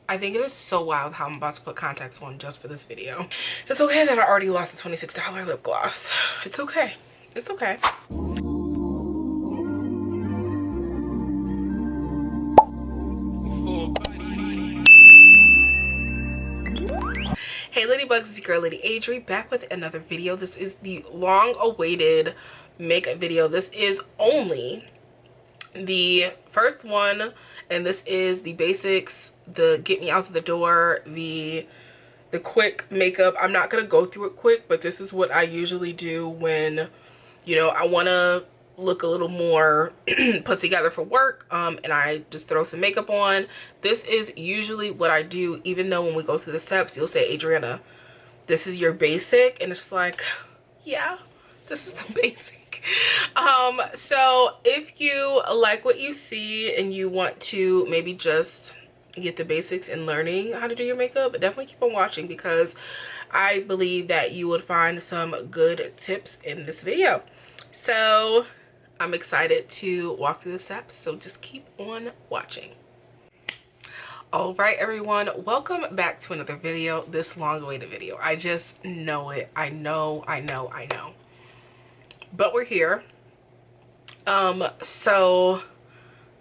I think it is so wild how I'm about to put contacts on just for this video. It's okay that I already lost a $26 lip gloss. It's okay. It's okay. Hey Ladybugs, it's your girl Lady Adri back with another video. This is the long-awaited makeup video. This is only the first one, and this is the basics, the get me out the door, the quick makeup. I'm not gonna go through it quick, but this is what I usually do when, you know, I want to look a little more put together for work, and I just throw some makeup on. This is usually what I do, even though when we go through the steps you'll say, Adriana, this is your basic, and it's like, yeah, this is the basic. So if you like what you see and you want to maybe just get the basics in learning how to do your makeup, definitely keep on watching, because I believe that you would find some good tips in this video. So I'm excited to walk through the steps, so just keep on watching. All right, everyone, welcome back to another video, this long-awaited video. I just know it. I know. But we're here. So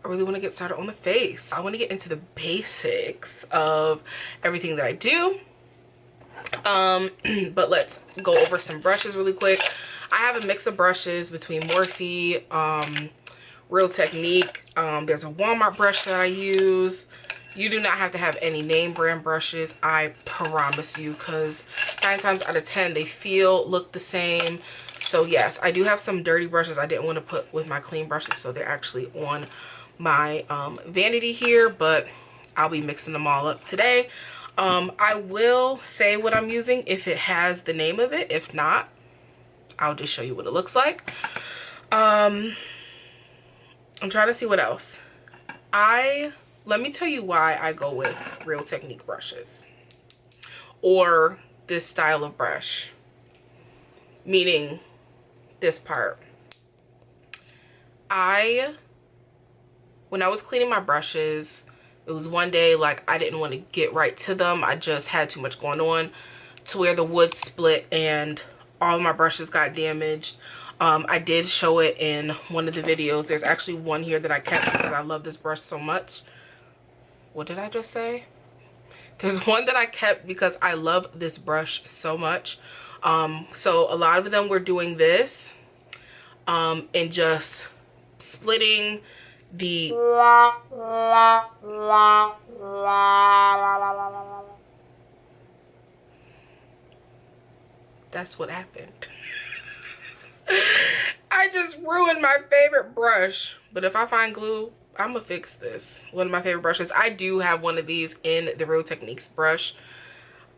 I really want to get started on the face. I want to get into the basics of everything that I do. But let's go over some brushes really quick. I have a mix of brushes between Morphe, Real Technique. There's a Walmart brush that I use. You do not have to have any name brand brushes, I promise you, because 9 times out of 10 they look the same. So yes, I do have some dirty brushes I didn't want to put with my clean brushes, so they're actually on my vanity here, but I'll be mixing them all up today. I will say what I'm using if it has the name of it. If not, I'll just show you what it looks like. I'm trying to see what else. Let me tell you why I go with Real Technique brushes or this style of brush, meaning this part. When I was cleaning my brushes, it was one day, like, I didn't want to get right to them. I just had too much going on to where the wood split and all my brushes got damaged. I did show it in one of the videos. There's actually one here that I kept because I love this brush so much. What did I just say? There's one that I kept because I love this brush so much. So a lot of them were doing this and just splitting the that's what happened. I just ruined my favorite brush, but if I find glue, I'm gonna fix this. One of my favorite brushes. I do have one of these in the Real Techniques brush,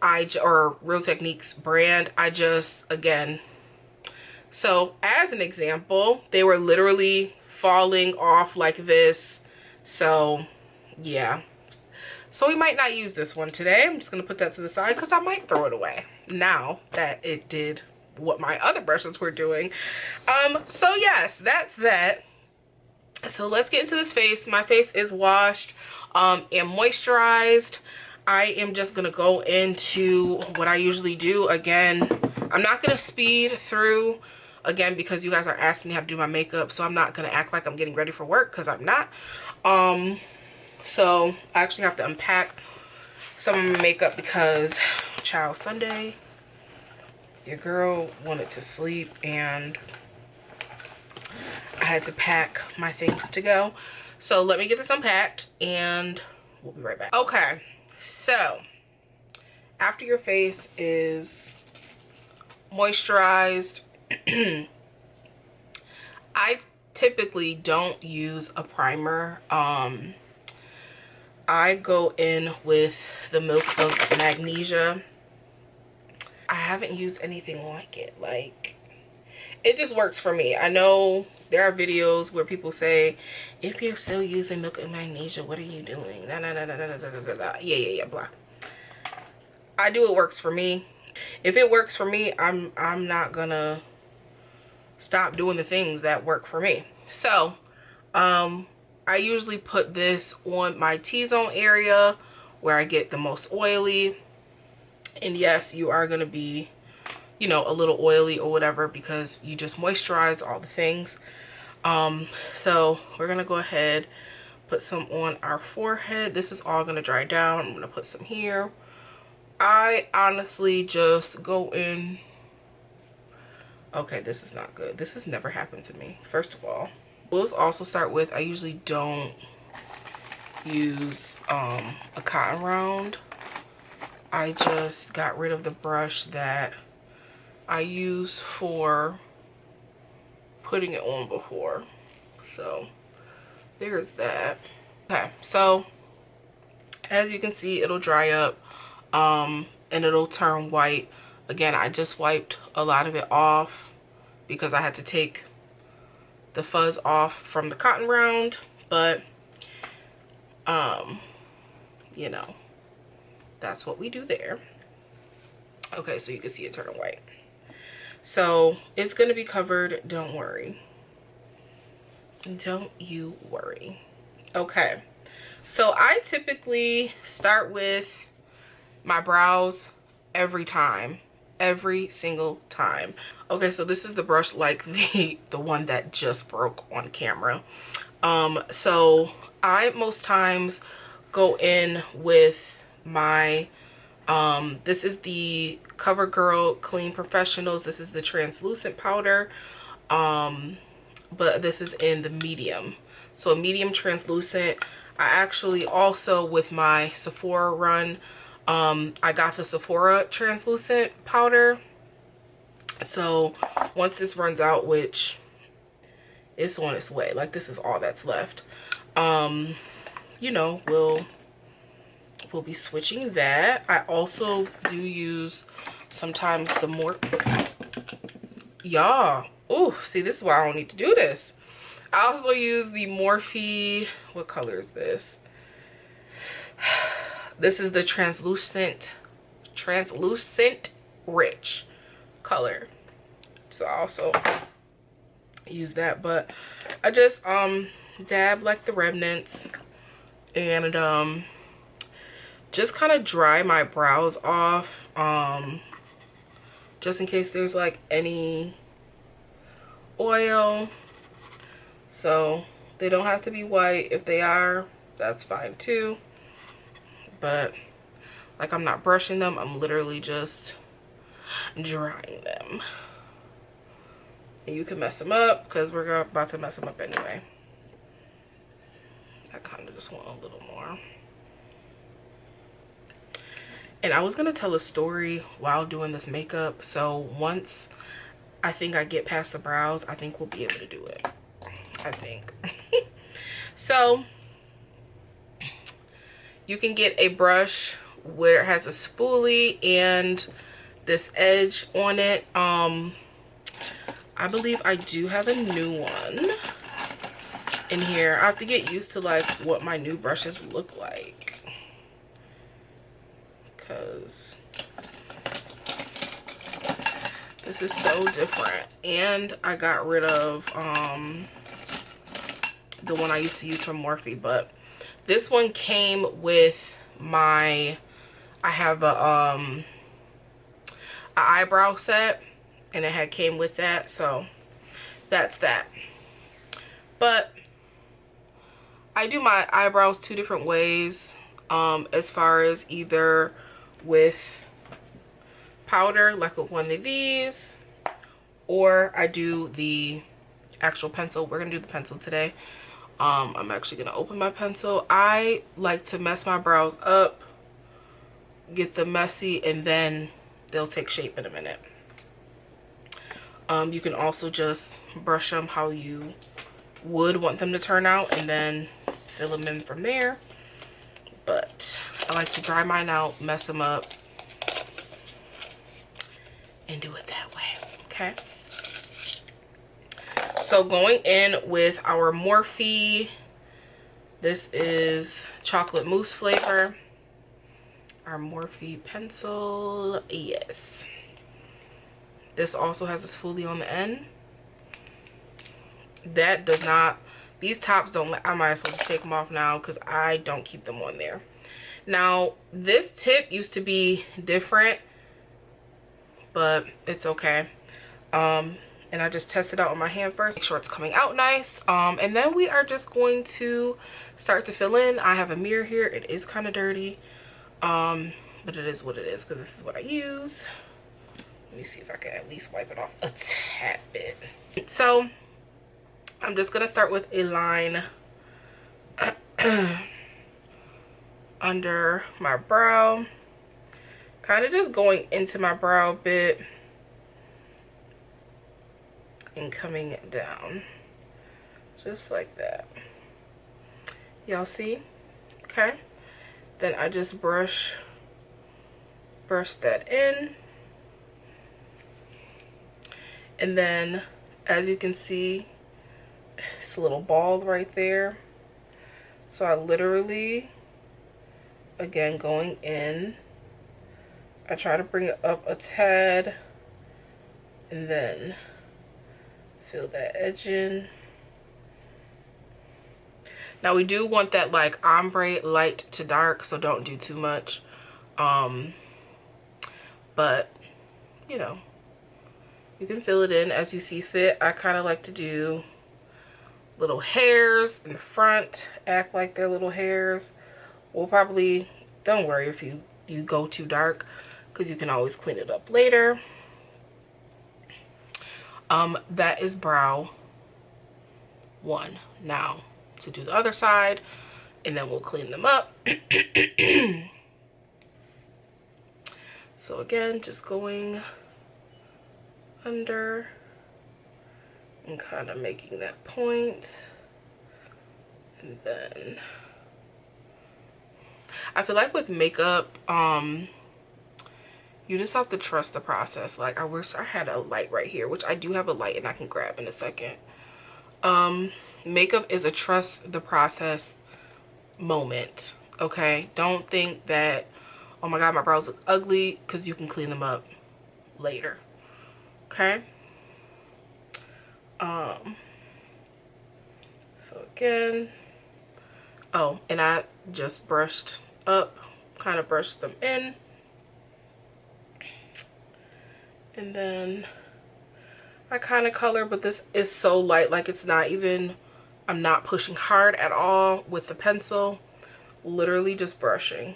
or Real Techniques brand. Again, so as an example, they were literally falling off like this. So yeah, so we might not use this one today. I'm just gonna put that to the side because I might throw it away now that it did what my other brushes were doing. So yes, that's that. So let's get into this face. My face is washed and moisturized. I am just gonna go into what I usually do. Again, I'm not gonna speed through, again, because you guys are asking me how to do my makeup, so I'm not gonna act like I'm getting ready for work, because I'm not. So I actually have to unpack some of my makeup because, child, Sunday your girl wanted to sleep and I had to pack my things to go. So let me get this unpacked and we'll be right back. Okay, so after your face is moisturized, I typically don't use a primer. I go in with the Milk of Magnesia. I haven't used anything like it. Like, it just works for me. I know there are videos where people say, if you're still using Milk of Magnesia, what are you doing? Yeah, blah. I do what works for me. If it works for me, I'm not gonna stop doing the things that work for me. So I usually put this on my T-zone area where I get the most oily. And yes, you are going to be, you know, a little oily or whatever because you just moisturized all the things. So we're going to go ahead, put some on our forehead. This is all going to dry down. I'm going to put some here. I honestly just go in. Okay, this is not good. This has never happened to me. First of all, we'll also start with, I usually don't use a cotton round. I just got rid of the brush that I used for putting it on before. So there's that. Okay, so as you can see, it'll dry up and it'll turn white. Again, I just wiped a lot of it off because I had to take the fuzz off from the cotton round, but you know, that's what we do there. Okay, so you can see it turn white. So it's gonna be covered, don't worry. Don't you worry. Okay, so I typically start with my brows every time, every single time. Okay, so this is the brush like the one that just broke on camera. So I most times go in with my this is the CoverGirl Clean Professionals. This is the translucent powder, but this is in the medium, so medium translucent. I actually also, with my Sephora run, I got the Sephora translucent powder. So once this runs out, which it's on its way, like this is all that's left, you know, we'll be switching that. I also do use sometimes the more, y'all, oh, see, this is why I don't need to do this. I also use the Morphe, what color is this? This is the translucent rich color. So I also use that, but I just dab like the remnants and just kind of dry my brows off, just in case there's like any oil. So they don't have to be white. If they are, that's fine too. But like, I'm not brushing them, I'm literally just drying them. And you can mess them up because we're about to mess them up anyway. I kind of just want a little more. And I was gonna tell a story while doing this makeup, so once I think I get past the brows, I think we'll be able to do it. I think. So you can get a brush where it has a spoolie and this edge on it. I believe I do have a new one in here. I have to get used to like what my new brushes look like, because this is so different. And I got rid of the one I used to use from Morphe, but this one came with my, I have a eyebrow set, and it came with that, so that's that. But I do my eyebrows two different ways, as far as either with powder, like with one of these, or I do the actual pencil. We're gonna do the pencil today. I'm actually gonna open my pencil. I like to mess my brows up, get them messy, and then they'll take shape in a minute. You can also just brush them how you would want them to turn out and then fill them in from there. But I like to dry mine out, mess them up, and do it that way, okay? So going in with our Morphe, this is chocolate mousse flavor. Our Morphe pencil, yes. This also has a spoolie on the end. That does not, these tops don't, I might as well just take them off now because I don't keep them on there. Now this tip used to be different, but it's okay. And I just test it out on my hand first, make sure it's coming out nice. And then we are just going to start to fill in. I have a mirror here. It is kind of dirty, but it is what it is because this is what I use. Let me see if I can at least wipe it off a tad bit. So I'm just gonna start with a line under my brow, kind of just going into my brow a bit and coming down just like that. Y'all see? Okay, then I just brush that in, and then as you can see, it's a little bald right there. So I literally, again, going in, I try to bring it up a tad and then fill that edge in. Now we do want that like ombre light to dark, so don't do too much. But you know, you can fill it in as you see fit. I kind of like to do little hairs in the front, act like they're little hairs. We'll probably, don't worry if you go too dark, because you can always clean it up later. That is brow 1. Now to do the other side, and then we'll clean them up. So again, just going under and kind of making that point, and then I feel like with makeup, you just have to trust the process. Like I wish I had a light right here, which I do have a light and I can grab in a second. Makeup is a trust the process moment. Okay, don't think that, oh my god, my brows look ugly, because you can clean them up later. Okay. So again, oh, and I just brushed up, kind of brushed them in, and then I kind of color, but this is so light, like it's not even, I'm not pushing hard at all with the pencil, literally just brushing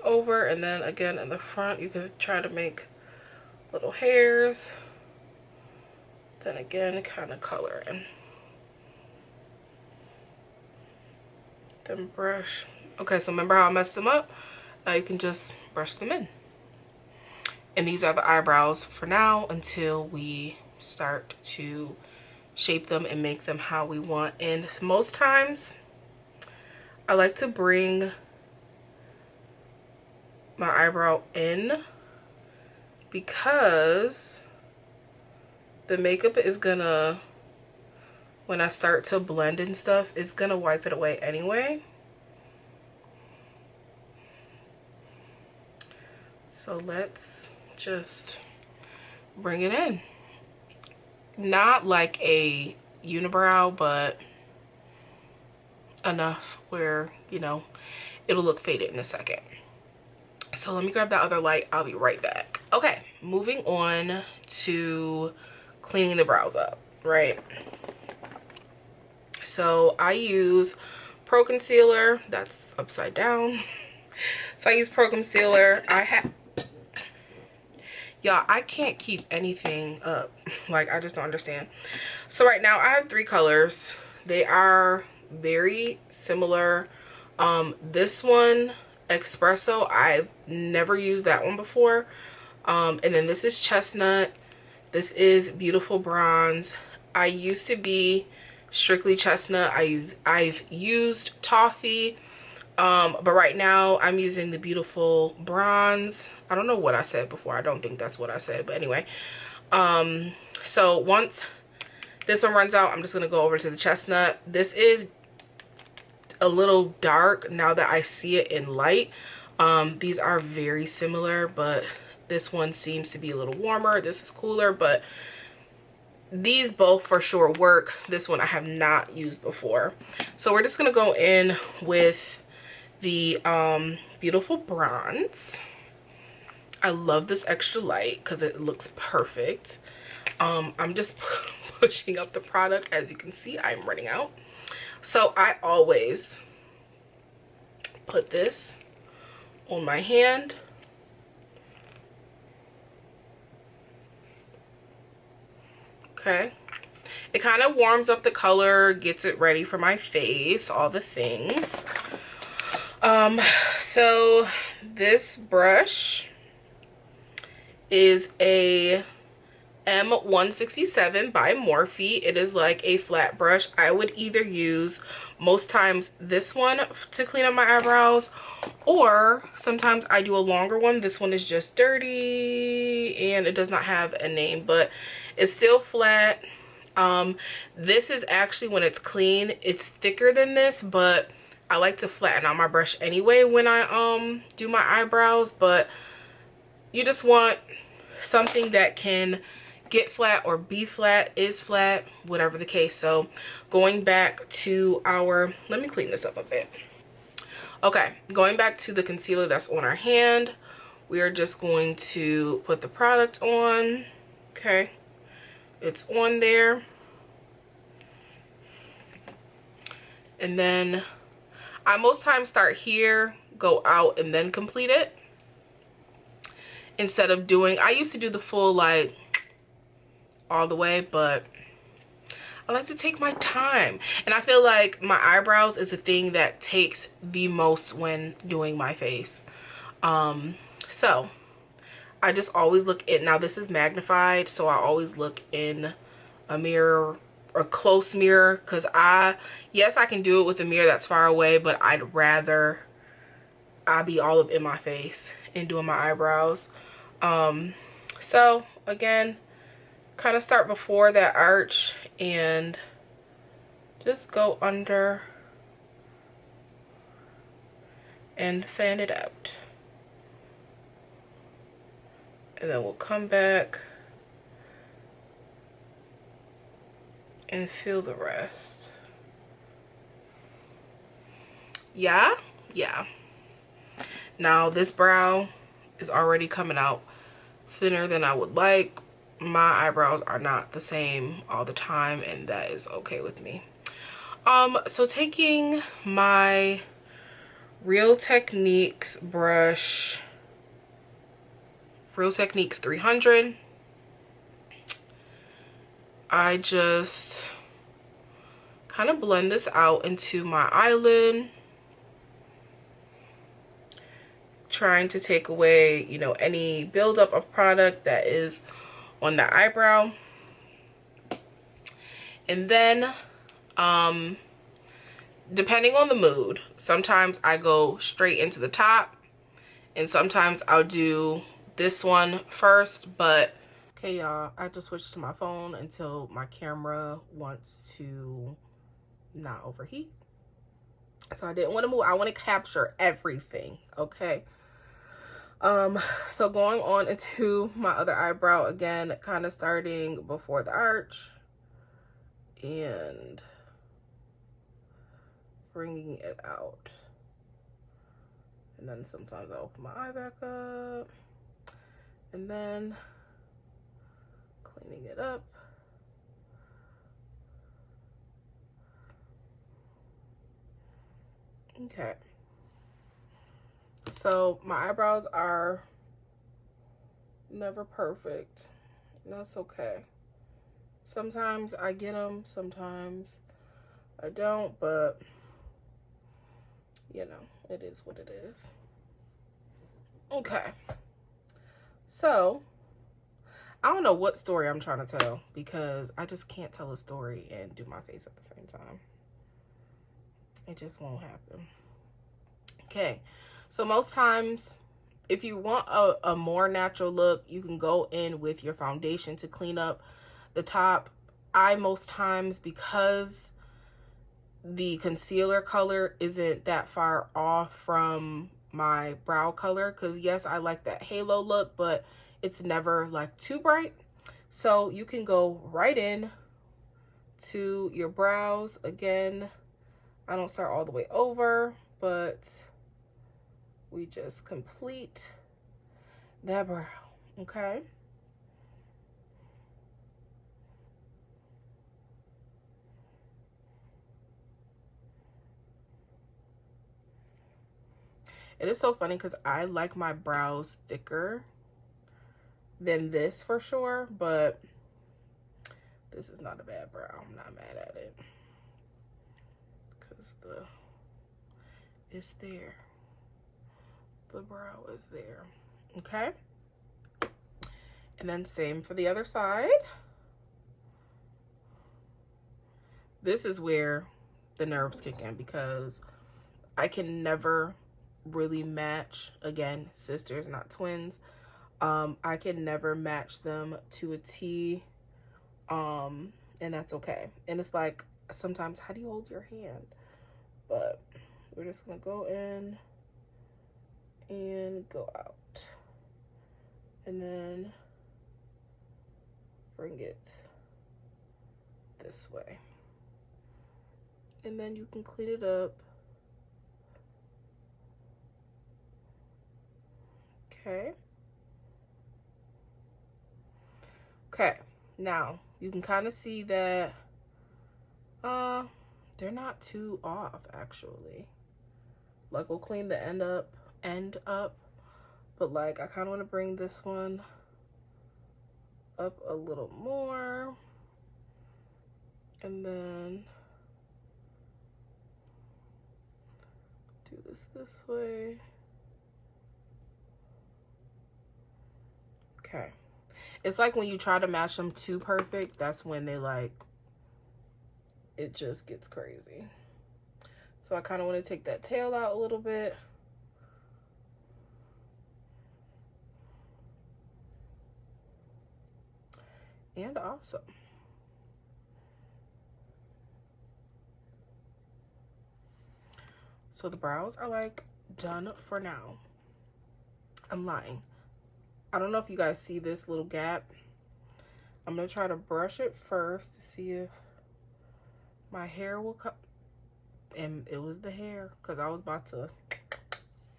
over, and then again in the front you can try to make little hairs, then again kind of color in, then brush. Okay, so remember how I messed them up? Now you can just brush them in. And these are the eyebrows for now until we start to shape them and make them how we want. And most times I like to bring my eyebrow in, because the makeup is gonna, when I start to blend and stuff, it's gonna wipe it away anyway. So let's just bring it in. Not like a unibrow, but enough where, you know, it'll look faded in a second. So let me grab that other light. I'll be right back. Okay, moving on to cleaning the brows up, right? So I use Pro Concealer. That's upside down. So I use Pro Concealer. Y'all, I can't keep anything up. Like, I just don't understand. So right now I have 3 colors. They are very similar. This one, Espresso, I've never used that one before. And then this is Chestnut. This is Beautiful Bronze. I used to be strictly Chestnut. I've used Toffee. But right now I'm using the Beautiful Bronze. I don't know what I said before. I don't think that's what I said, but anyway. So once this one runs out, I'm just gonna go over to the Chestnut. This is a little dark now that I see it in light. These are very similar, but this one seems to be a little warmer. This is cooler, but these both for sure work. This one I have not used before. So we're just gonna go in with the beautiful bronze. I love this extra light because it looks perfect. I'm just pushing up the product. As you can see, I'm running out. So I always put this on my hand. Okay. It kind of warms up the color, gets it ready for my face, all the things. So this brush is a M167 by Morphe. It is like a flat brush. I would either use most times this one to clean up my eyebrows, or sometimes I do a longer one. This one is just dirty and it does not have a name, but it's still flat. This is actually, when it's clean, it's thicker than this, but I like to flatten out my brush anyway when I do my eyebrows. But you just want something that can get flat or be flat, is flat, whatever the case. So going back to our, let me clean this up a bit. Okay, going back to the concealer that's on our hand, we are just going to put the product on. Okay, it's on there. And then I most times start here, go out, and then complete it. Instead of doing, I used to do the full like all the way, but I like to take my time. And I feel like my eyebrows is a thing that takes the most when doing my face. So I just always look in, now this is magnified, so I always look in a mirror, a close mirror, because yes, I can do it with a mirror that's far away, but I'd rather I be all up in my face and doing my eyebrows. So again, kind of start before that arch and just go under and fan it out. And then we'll come back and fill the rest. Yeah. Now this brow is already coming out thinner than I would like. My eyebrows are not the same all the time, and that is okay with me. So taking my Real Techniques brush, Real Techniques 300, I just kind of blend this out into my eyelid, trying to take away, you know, any buildup of product that is on the eyebrow. And then depending on the mood, sometimes I go straight into the top, and sometimes I'll do this one first. But okay, y'all, I just switched to my phone until my camera wants to not overheat. So I didn't want to move. I want to capture everything. Okay. So going on into my other eyebrow again, kind of starting before the arch and bringing it out. And then sometimes I open my eye back up and then cleaning it up. Okay. So my eyebrows are never perfect. That's okay. Sometimes I get them, sometimes I don't, but you know, it is what it is. Okay. So I don't know what story I'm trying to tell, because I just can't tell a story and do my face at the same time. It just won't happen. Okay. So most times, if you want a more natural look, you can go in with your foundation to clean up the top. I most times, because the concealer color isn't that far off from my brow color, because yes, I like that halo look, but it's never like too bright. So you can go right in to your brows. Again, I don't start all the way over, but we just complete that brow, okay? It is so funny because I like my brows thicker than this for sure, but this is not a bad brow. I'm not mad at it because it's there. The brow is there, okay? And then same for the other side. This is where the nerves kick in because I can never really match, again, sisters, not twins. I can never match them to a T, and that's okay. And it's like, sometimes, how do you hold your hand? But we're just gonna go in and go out, and then bring it this way, and then you can clean it up. Okay. Okay, now you can kind of see that they're not too off actually. Like, we'll clean the end up, but like I kind of want to bring this one up a little more, and then do this way. Okay. It's like when you try to match them too perfect, that's when they like, it just gets crazy. So I kind of want to take that tail out a little bit. And awesome. So the brows are like done for now. I'm lying. I don't know if you guys see this little gap. I'm gonna try to brush it first to see if my hair will come. And it was the hair, because I was about to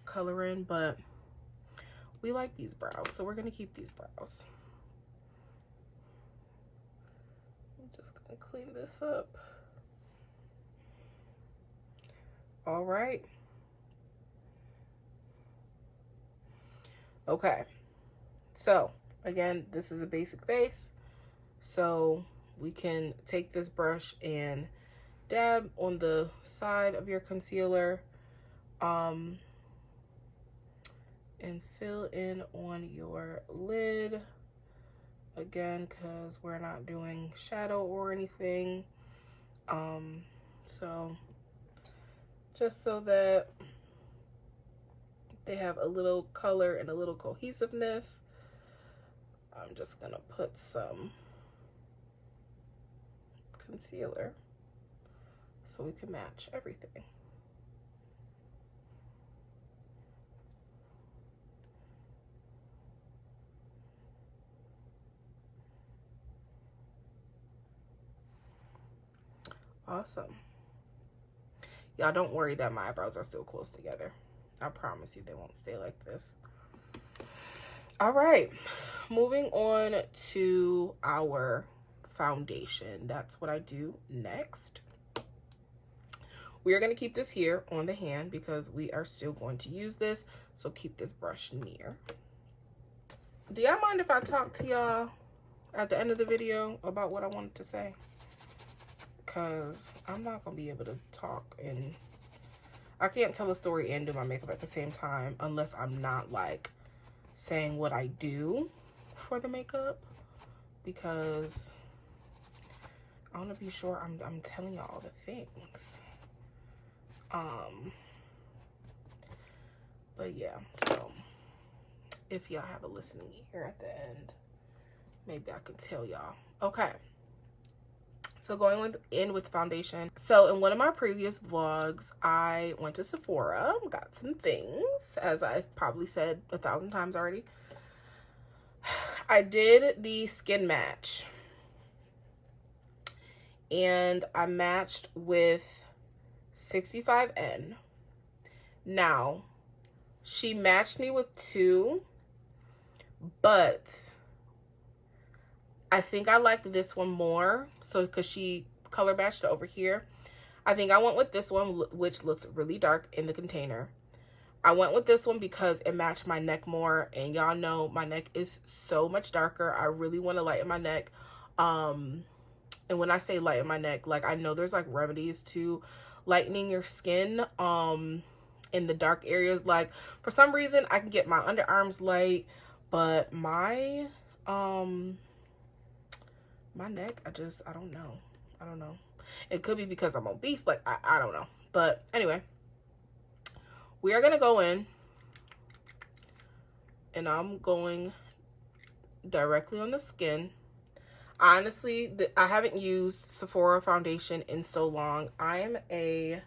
color in, but we like these brows, so we're gonna keep these brows. I'm just gonna clean this up. All right. Okay. So again, this is a basic face, so we can take this brush and dab on the side of your concealer, and fill in on your lid again, because we're not doing shadow or anything, so just so that they have a little color and a little cohesiveness, I'm just gonna put some concealer so we can match everything. Awesome. Y'all don't worry that my eyebrows are still close together. I promise you they won't stay like this. All right, moving on to our foundation. That's what I do next. We are going to keep this here on the hand because we are still going to use this, so keep this brush near. Do y'all mind if I talk to y'all at the end of the video about what I wanted to say? Because I'm not going to be able to talk, and I can't tell a story and do my makeup at the same time unless I'm not like saying what I do for the makeup, because I want to be sure I'm telling y'all all the things. But yeah, so if y'all have a listening ear at the end, maybe I could tell y'all. Okay, so going in with foundation. So in one of my previous vlogs, I went to Sephora, got some things, as I probably said 1,000 times already. I did the skin match, and I matched with 65N. Now, she matched me with 2, but I think I like this one more. So because she color matched over here, I think I went with this one, which looks really dark in the container. I went with this one because it matched my neck more, and y'all know my neck is so much darker. I really want to lighten my neck. And when I say lighten my neck, like, I know there's like remedies to lightening your skin in the dark areas. Like, for some reason I can get my underarms light, but my neck, I don't know. It could be because I'm obese, like, I don't know. But anyway, we are gonna go in, and I'm going directly on the skin. Honestly, I haven't used Sephora foundation in so long. I am a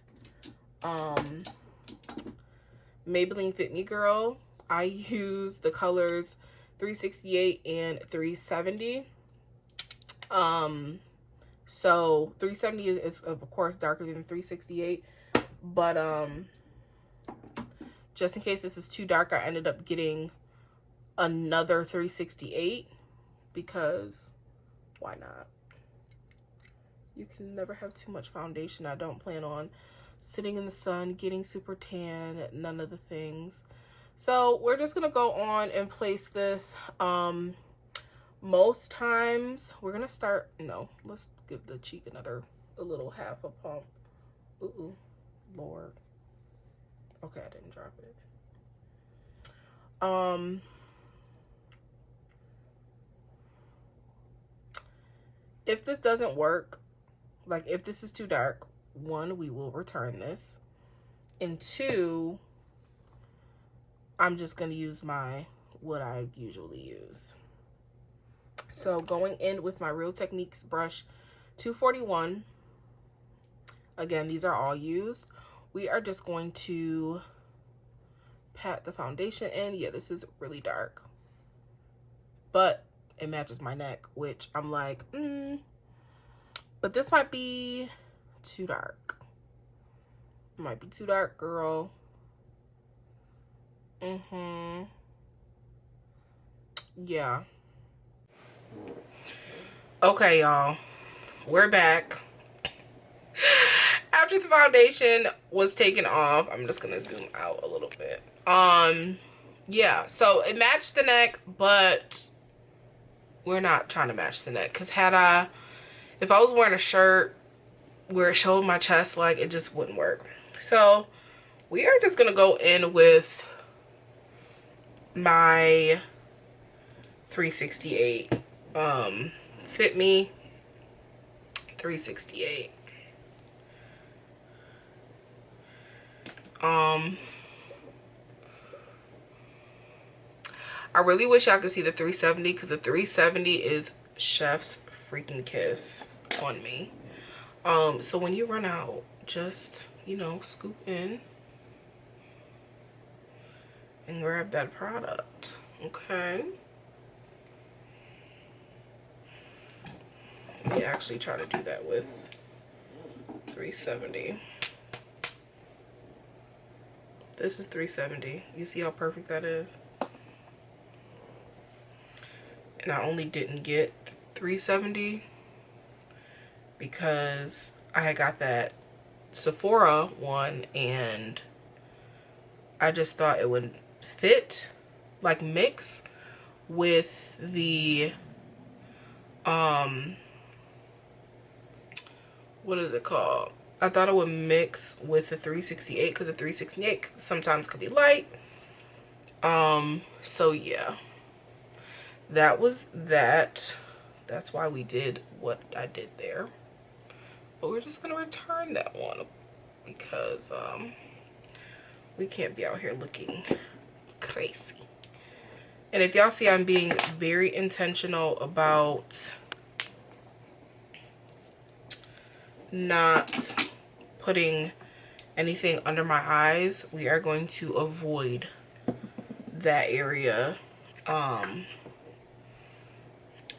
Maybelline Fit Me girl. I use the colors 368 and 370. So 370 is of course darker than 368, but just in case this is too dark, I ended up getting another 368 because why not? You can never have too much foundation. I don't plan on sitting in the sun, getting super tan, none of the things. So we're just gonna go on and place this. Most times we're gonna start, no, let's give the cheek a little half a pump. Ooh, Lord. Okay, I didn't drop it. If this doesn't work, like if this is too dark, 1, we will return this, and 2, I'm just gonna use what I usually use. So going in with my Real Techniques brush 241, again, these are all used. We are just going to pat the foundation in. Yeah, this is really dark, but it matches my neck, which I'm like, but this might be too dark. It might be too dark, girl. Yeah. Okay, y'all, we're back. After the foundation was taken off, I'm just gonna zoom out a little bit. Yeah, so it matched the neck, but we're not trying to match the neck, because if I was wearing a shirt where it showed my chest, like, it just wouldn't work. So we are just gonna go in with my 368 Fit Me 368. I really wish y'all could see the 370, because the 370 is chef's freaking kiss on me. So when you run out, just, you know, scoop in and grab that product. Okay, let me actually try to do that with 370. This is 370. You see how perfect that is? And I only didn't get 370 because I had got that Sephora one, and I just thought it would fit, like, mix with the what is it called? I thought it would mix with the 368, because the 368 sometimes could be light. So yeah, that was that. That's why we did what I did there. But we're just gonna return that one because we can't be out here looking crazy. And if y'all see, I'm being very intentional about not putting anything under my eyes. We are going to avoid that area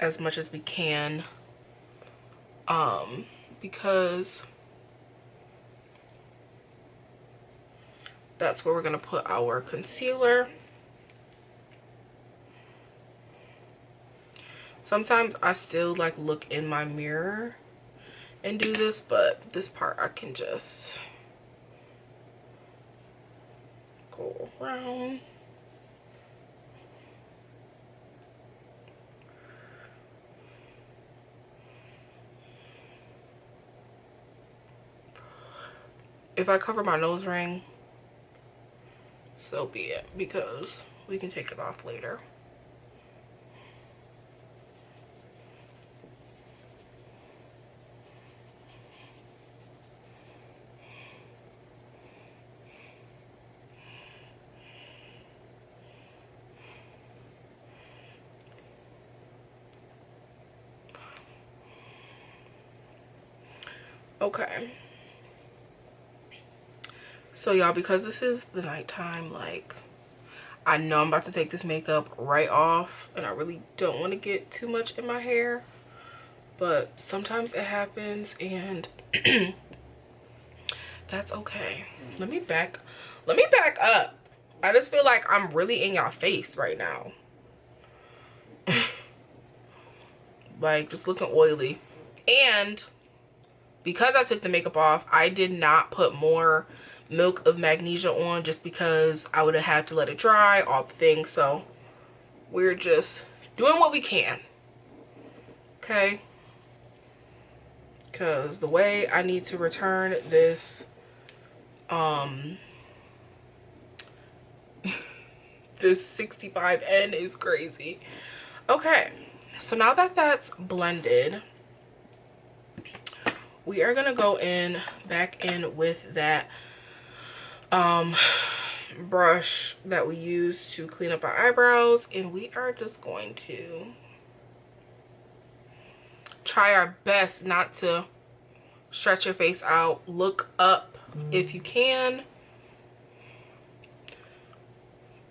as much as we can, because That's where we're gonna put our concealer. Sometimes I still like look in my mirror and do this, but this part I can just go around. If I cover my nose ring, so be it, because we can take it off later. Okay. So y'all, because this is the nighttime, like, I know I'm about to take this makeup right off, and I really don't want to get too much in my hair, but sometimes it happens, and that's okay. Let me back up. I just feel like I'm really in y'all face right now. Like, just looking oily. And because I took the makeup off, I did not put more milk of magnesia on, just because I would have had to let it dry, all the things. So we're just doing what we can, okay? Because the way I need to return this this 65N is crazy. Okay, so now that that's blended, we are gonna go back in with that brush that we use to clean up our eyebrows, and we are just going to try our best not to stretch your face out. Look up if you can.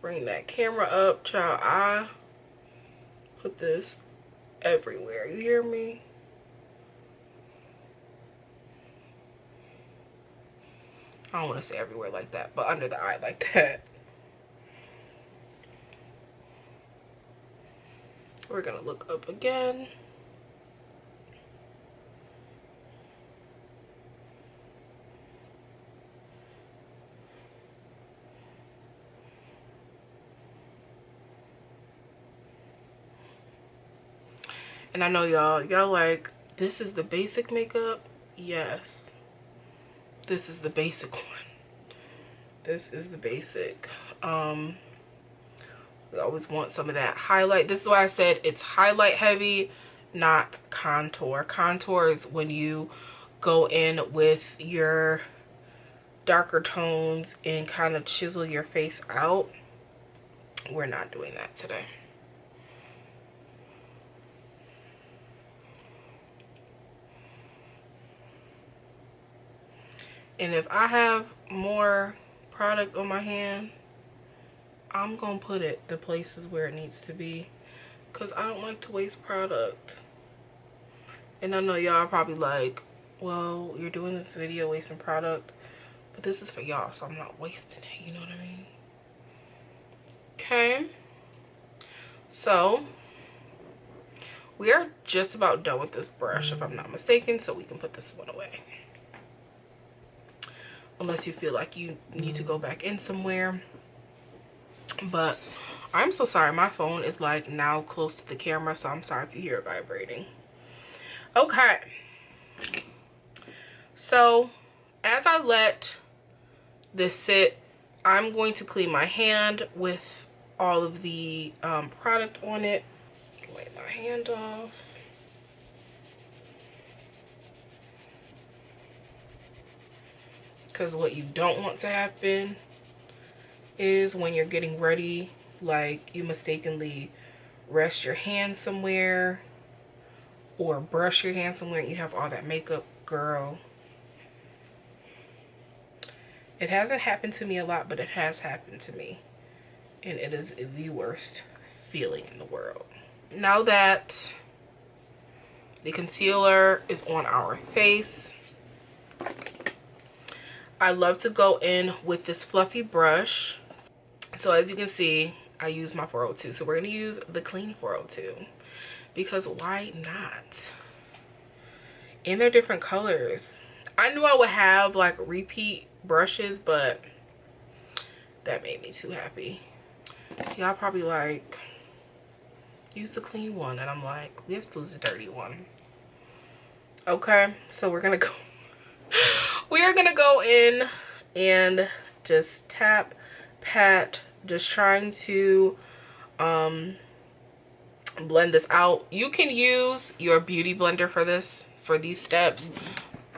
Bring that camera up, child. I put this everywhere, you hear me? I don't want to say everywhere like that, but under the eye like that. We're gonna look up again. And I know y'all like, this is the basic makeup. Yes, this is the basic one. This is the basic. We always want some of that highlight. This is why I said it's highlight heavy, not contour. Contour is when you go in with your darker tones and kind of chisel your face out. We're not doing that today. And if I have more product on my hand, I'm gonna put it the places where it needs to be, because I don't like to waste product. And I know y'all are probably like, well, you're doing this video wasting product, but this is for y'all, so I'm not wasting it, you know what I mean? Okay, so we are just about done with this brush, if I'm not mistaken, so we can put this one away. Unless you feel like you need to go back in somewhere. But I'm so sorry, my phone is like now close to the camera, so I'm sorry if you hear it vibrating. Okay, so as I let this sit, I'm going to clean my hand with all of the product on it. Wipe my hand off. Because what you don't want to happen is when you're getting ready, like you mistakenly rest your hand somewhere or brush your hand somewhere and you have all that makeup. Girl, it hasn't happened to me a lot, but it has happened to me, and it is the worst feeling in the world. Now that the concealer is on our face, I love to go in with this fluffy brush. So as you can see, I use my 402. So we're going to use the clean 402 because why not? And they're different colors. I knew I would have like repeat brushes, but that made me too happy. Y'all probably like, use the clean one, and I'm like, let's use the dirty one. Okay, so we're gonna go we are gonna go in and just tap, pat, just trying to blend this out. You can use your beauty blender for this, for these steps.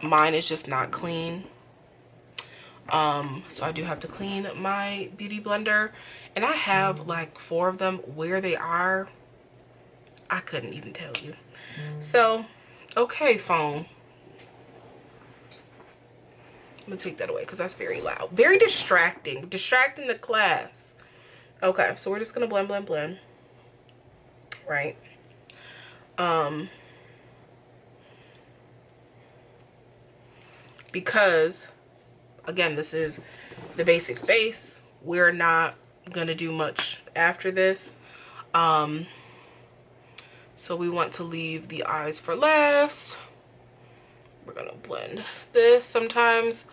Mine is just not clean, so I do have to clean my beauty blender, and I have like 4 of them. Where they are, I couldn't even tell you. So okay, phone, I'm gonna take that away because that's very loud, very distracting the class. Okay, so we're just gonna blend, blend, blend, right? Because again, this is the basic face, we're not gonna do much after this. So we want to leave the eyes for last. We're gonna blend this. Sometimes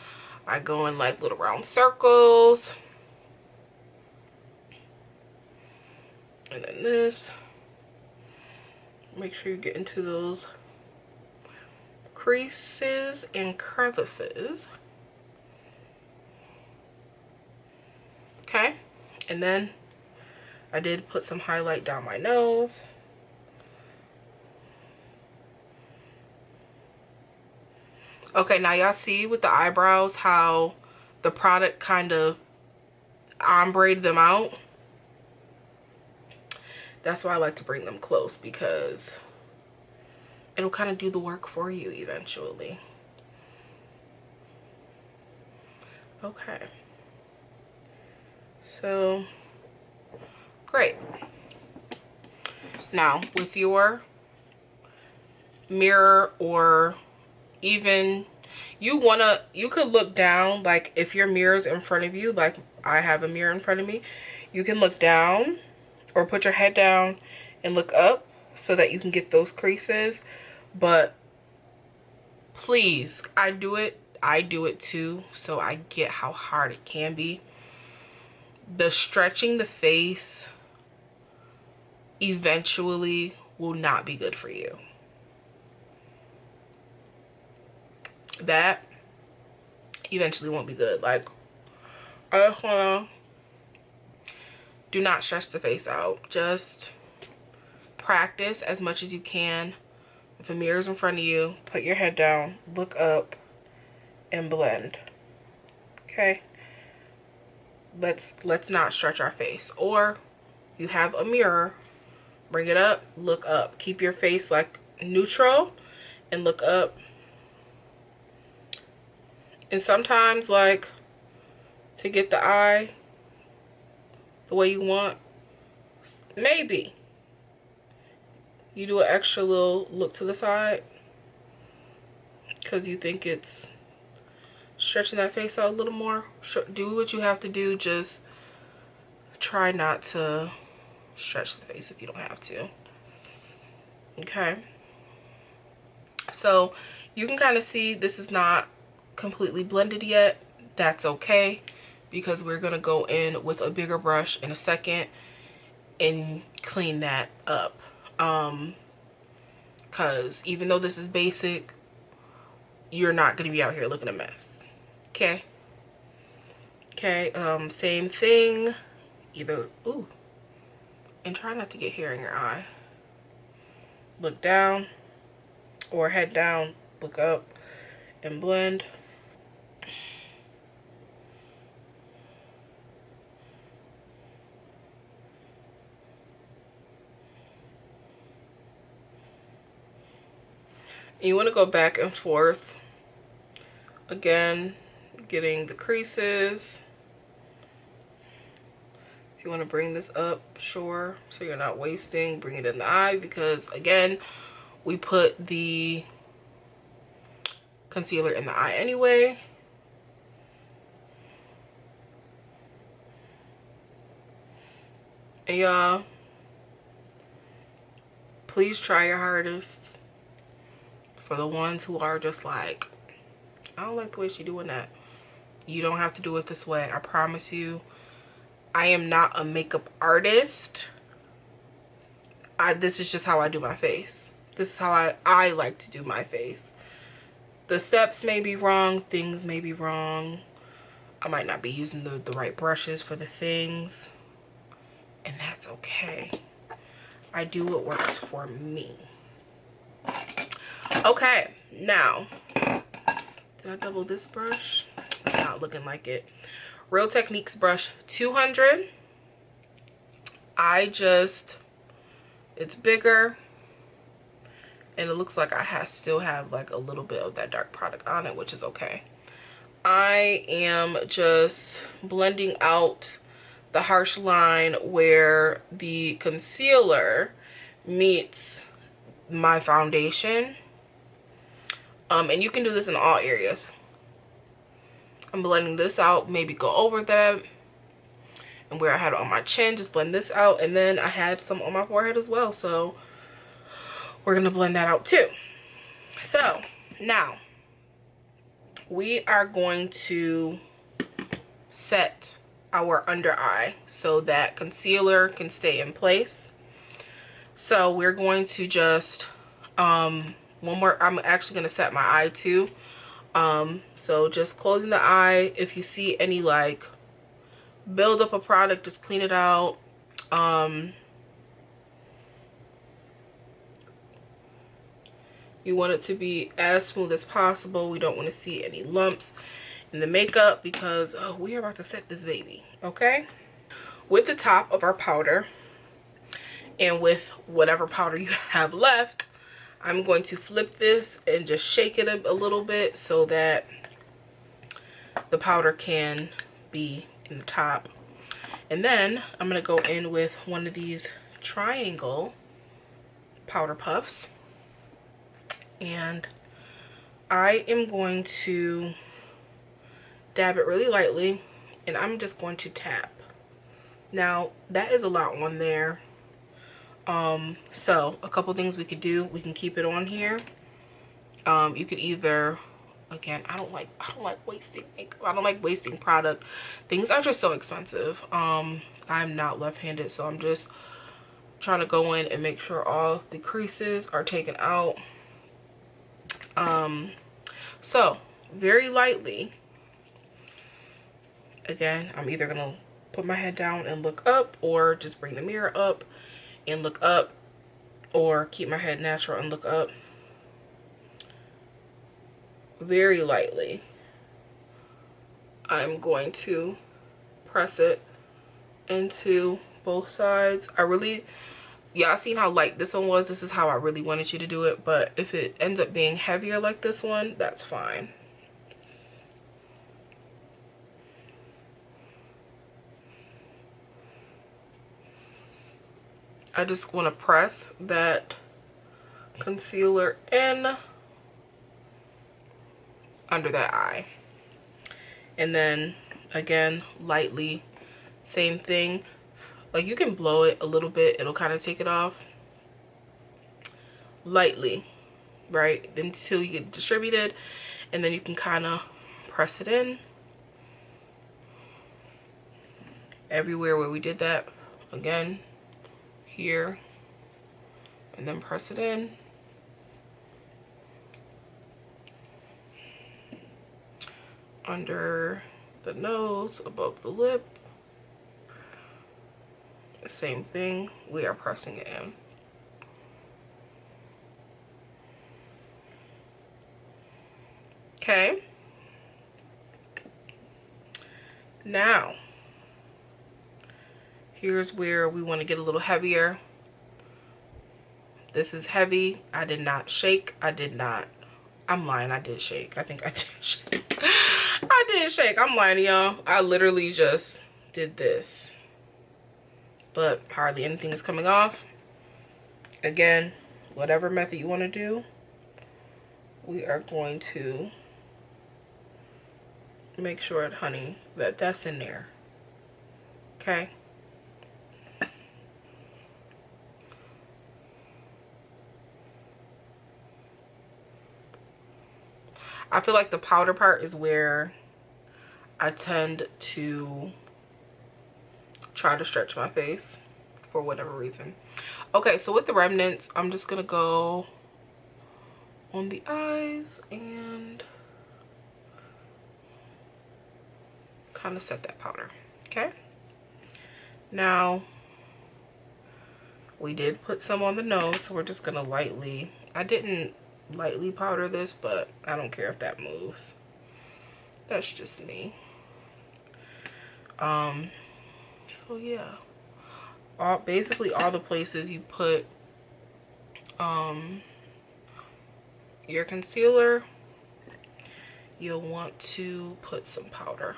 I go in like little round circles, and then this. Make sure you get into those creases and crevices. Okay, and then I did put some highlight down my nose. Okay, now y'all see with the eyebrows how the product kind of ombre'd them out. That's why I like to bring them close, because it'll kind of do the work for you eventually. Okay, so great. Now with your mirror, or even you could look down, like if your mirror's in front of you, like I have a mirror in front of me, you can look down or put your head down and look up so that you can get those creases. But please, I do it too, so I get how hard it can be. The stretching the face eventually will not be good for you. That eventually won't be good. Like, I just wanna, do not stretch the face out. Just practice as much as you can. If a mirror's in front of you, put your head down, look up, and blend. Okay, let's not stretch our face. Or you have a mirror, bring it up, look up, keep your face like neutral and look up. And sometimes, like, to get the eye the way you want, maybe you do an extra little look to the side because you think it's stretching that face out a little more. Do what you have to do. Just try not to stretch the face if you don't have to. Okay, so you can kind of see this is not completely blended yet. That's okay, because we're gonna go in with a bigger brush in a second and clean that up. Because even though this is basic, you're not gonna be out here looking a mess. Okay, same thing, either, ooh, and try not to get hair in your eye. Look down, or head down, look up, and blend. You want to go back and forth again, getting the creases. If you want to bring this up, sure, so you're not wasting, bring it in the eye, because again, we put the concealer in the eye anyway. And y'all, please try your hardest. For the ones who are just like, I don't like the way she's doing that. You don't have to do it this way. I promise you. I am not a makeup artist. This is just how I do my face. This is how I like to do my face. The steps may be wrong. Things may be wrong. I might not be using the right brushes for the things. And that's okay. I do what works for me. Okay, now, did I double this brush? It's not looking like it. Real Techniques brush 200. It's bigger. And it looks like I still have like a little bit of that dark product on it, which is okay. I am just blending out the harsh line where the concealer meets my foundation. And you can do this in all areas. I'm blending this out, maybe go over that. And where I had it on my chin, just blend this out. And then I had some on my forehead as well. So we're going to blend that out too. So now we are going to set our under eye so that concealer can stay in place. So we're going to just, I'm actually going to set my eye too. So just closing the eye. If you see any like build up a product, just clean it out. You want it to be as smooth as possible. We don't want to see any lumps in the makeup because we are about to set this baby, okay? With the top of our powder and with whatever powder you have left, I'm going to flip this and just shake it a little bit so that the powder can be in the top. And then I'm going to go in with one of these triangle powder puffs. And I am going to dab it really lightly, and I'm just going to tap. Now, that is a lot on there. So a couple things we could do. We can keep it on here. You could either, again, I don't like wasting makeup. I don't like wasting product. Things are just so expensive. I'm not left-handed, so I'm just trying to go in and make sure all the creases are taken out. So very lightly, again, I'm either gonna put my head down and look up, or just bring the mirror up and look up, or keep my head natural and look up. Very lightly, I'm going to press it into both sides. Y'all seen how light this one was? This is how I really wanted you to do it, but if it ends up being heavier like this one, that's fine. I just want to press that concealer in under that eye. And then, again, lightly, same thing. Like, you can blow it a little bit, it'll kind of take it off. Lightly, right? Until you get distributed, and then you can kind of press it in. Everywhere where we did that, again, here, and then press it in. Under the nose, above the lip. Same thing, we are pressing it in. Okay. Now, here's where we want to get a little heavier. This is heavy. I did not shake. I'm lying, I did shake. I think I did shake. I did shake. I'm lying to y'all. I literally just did this. But hardly anything is coming off. Again, whatever method you want to do, we are going to make sure, honey, that that's in there. Okay? I feel like the powder part is where I tend to try to stretch my face for whatever reason. Okay, so with the remnants, I'm just gonna go on the eyes and kind of set that powder. Okay, now we did put some on the nose, so we're just gonna lightly, I didn't lightly powder this, but I don't care if that moves. That's just me. So yeah, basically all the places you put your concealer, you'll want to put some powder.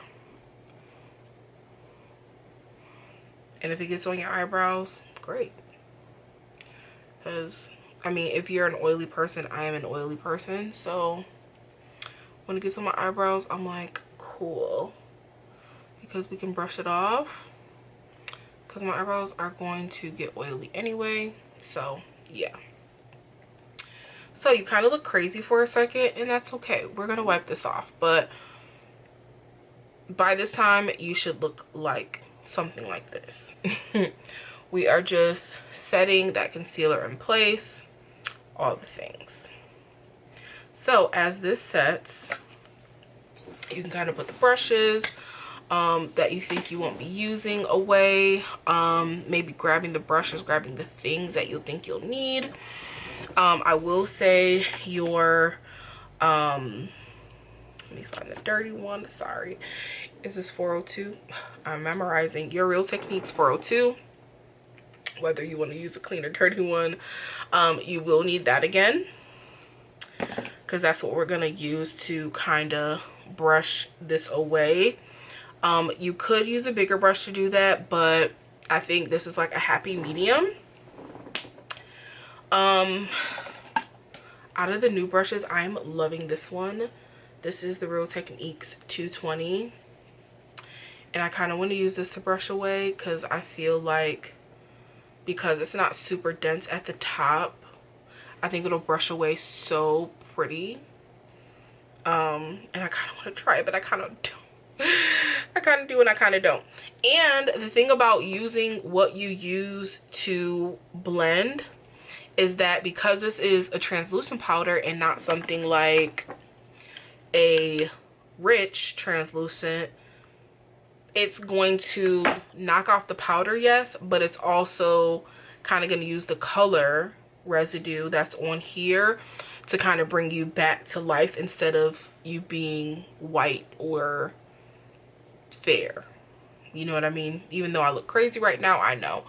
And if it gets on your eyebrows, great. Because, I mean, if you're an oily person, I am an oily person. So when it gets on my eyebrows, I'm like, cool. Because we can brush it off. Because my eyebrows are going to get oily anyway. So, yeah. So you kind of look crazy for a second, and that's okay. We're going to wipe this off. But by this time, you should look like something like this. We are just setting that concealer in place, all the things. So as this sets, you can kind of put the brushes that you think you won't be using away, maybe grabbing the brushes, grabbing the things that you think you'll need. I will say your let me find the dirty one. Sorry, is this 402? I'm memorizing. Your Real Techniques 402. Whether you want to use a clean or dirty one, you will need that again, because that's what we're going to use to kind of brush this away. You could use a bigger brush to do that, but I think this is like a happy medium. Out of the new brushes, I'm loving this one. This is the Real Techniques 220, and I kind of want to use this to brush away because I feel like, because it's not super dense at the top, I think it'll brush away so pretty. And I kind of want to try it, but I kind of don't. I kind of do and I kind of don't. And the thing about using what you use to blend is that because this is a translucent powder and not something like a rich translucent, it's going to knock off the powder, yes, but it's also kind of going to use the color residue that's on here to kind of bring you back to life instead of you being white or fair. You know what I mean? Even though I look crazy right now, I know.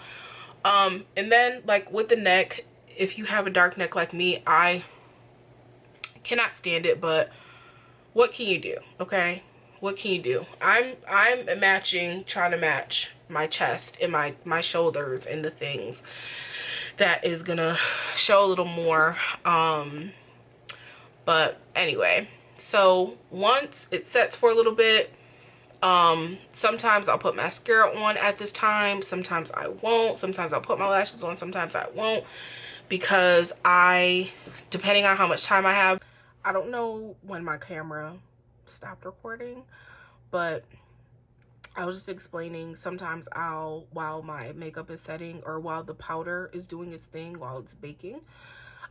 And then like with the neck, if you have a dark neck like me, I cannot stand it, but what can you do? Okay, what can you do? I'm trying to match my chest and my shoulders and the things that is gonna show a little more. But anyway, so once it sets for a little bit, sometimes I'll put mascara on at this time, sometimes I won't, sometimes I'll put my lashes on, sometimes I won't, because depending on how much time I have, I don't know when my camera stopped recording, but I was just explaining, sometimes while my makeup is setting or while the powder is doing its thing, while it's baking,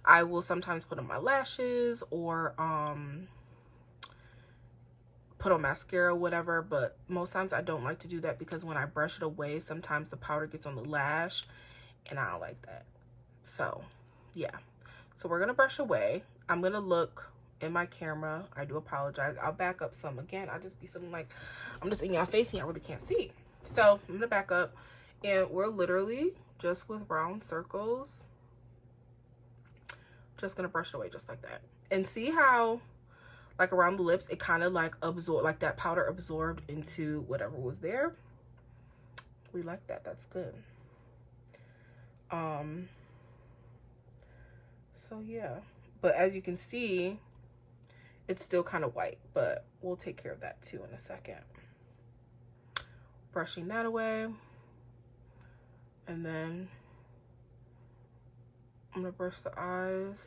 I will sometimes put on my lashes or put on mascara, whatever, but most times I don't like to do that because when I brush it away, sometimes the powder gets on the lash and I don't like that. So yeah, so we're gonna brush away. I'm gonna look in my camera. I do apologize. I'll back up some. Again, I just be feeling like I'm just in your face and I really can't see. So I'm gonna back up, and we're literally just with round circles just gonna brush it away just like that. And see how like around the lips it kind of like absorbed, like that powder absorbed into whatever was there. We like that. That's good. So yeah, but as you can see, it's still kind of white, but we'll take care of that too in a second. Brushing that away, and then I'm gonna brush the eyes.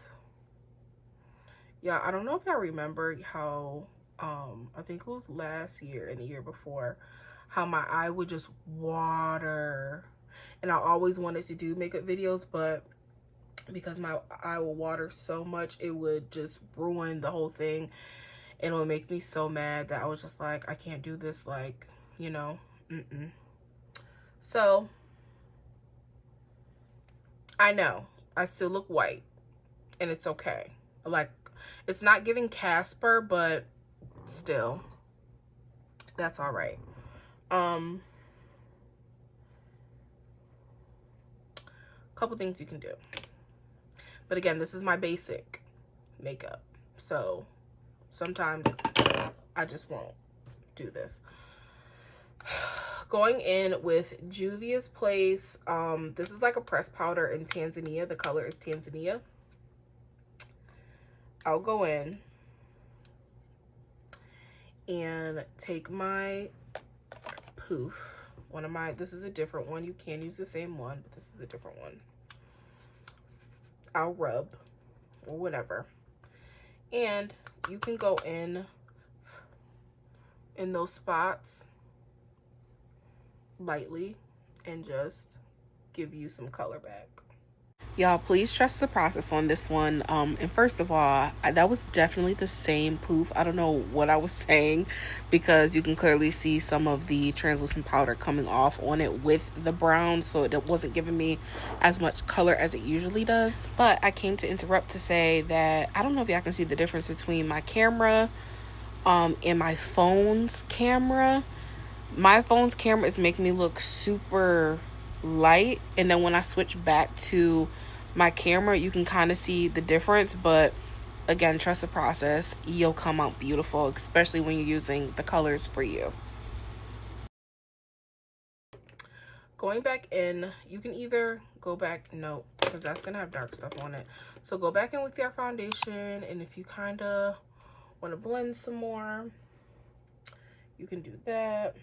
Yeah, I don't know if y'all remember how I think it was last year and the year before, how my eye would just water. And I always wanted to do makeup videos, but because my eye will water so much, it would just ruin the whole thing. And it would make me so mad that I was just like, I can't do this, like, you know. So I know I still look white, and it's okay. Like, it's not giving Casper, but still, that's all right. Couple things you can do, but again, this is my basic makeup, so sometimes I just won't do this. Going in with Juvia's Place. This is like a pressed powder in Tanzania. The color is Tanzania. I'll go in and take my poof. This is a different one. You can use the same one, but this is a different one. I'll rub or whatever. And you can go in those spots lightly and just give you some color back. Y'all, please trust the process on this one. And first of all, that was definitely the same poof. I don't know what I was saying, because you can clearly see some of the translucent powder coming off on it with the brown, so it wasn't giving me as much color as it usually does. But I came to interrupt to say that I don't know if y'all can see the difference between my camera and my phone's camera. My phone's camera is making me look super light, and then when I switch back to my camera, you can kind of see the difference. But again, trust the process. You'll come out beautiful, especially when you're using the colors for you. Going back in, you can either go back, no, because that's gonna have dark stuff on it, so go back in with your foundation, and if you kind of want to blend some more, you can do that.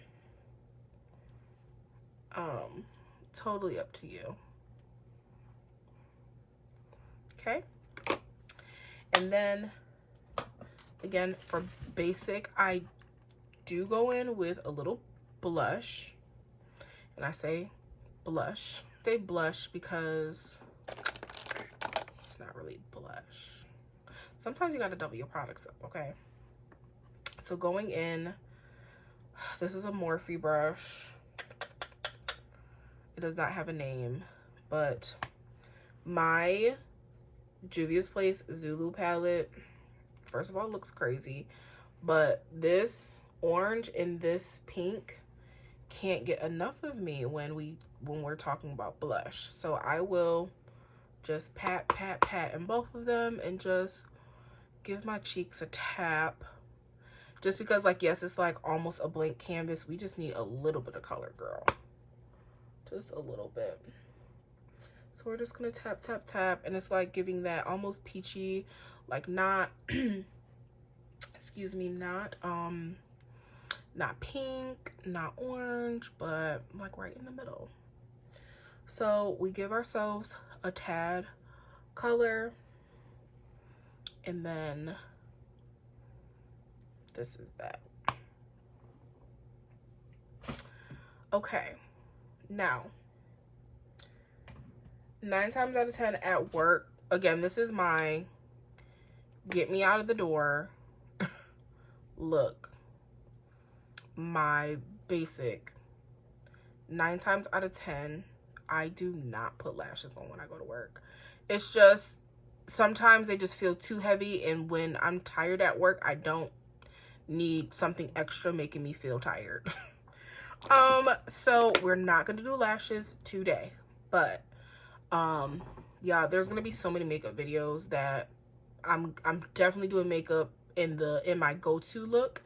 Totally up to you. Okay, and then again, for basic, I do go in with a little blush, and I say blush. I say blush because it's not really blush. Sometimes you gotta double your products up, okay? So going in, this is a Morphe brush. It does not have a name, but my Juvia's Place Zulu palette, first of all, looks crazy, but this orange and this pink can't get enough of me when we're talking about blush. So I will just pat in both of them and just give my cheeks a tap, just because, like, yes, it's like almost a blank canvas. We just need a little bit of color, girl, just a little bit. So we're just gonna tap, and it's like giving that almost peachy, like not excuse me, not pink, not orange, but like right in the middle. So we give ourselves a tad color, and then this is that. Okay, now 9 times out of 10 at work, again, this is my get me out of the door look, my basic. 9 times out of 10, I do not put lashes on when I go to work. It's just sometimes they just feel too heavy, and when I'm tired at work, I don't need something extra making me feel tired. So we're not gonna do lashes today, but yeah, there's gonna be so many makeup videos that I'm definitely doing makeup in my go-to look.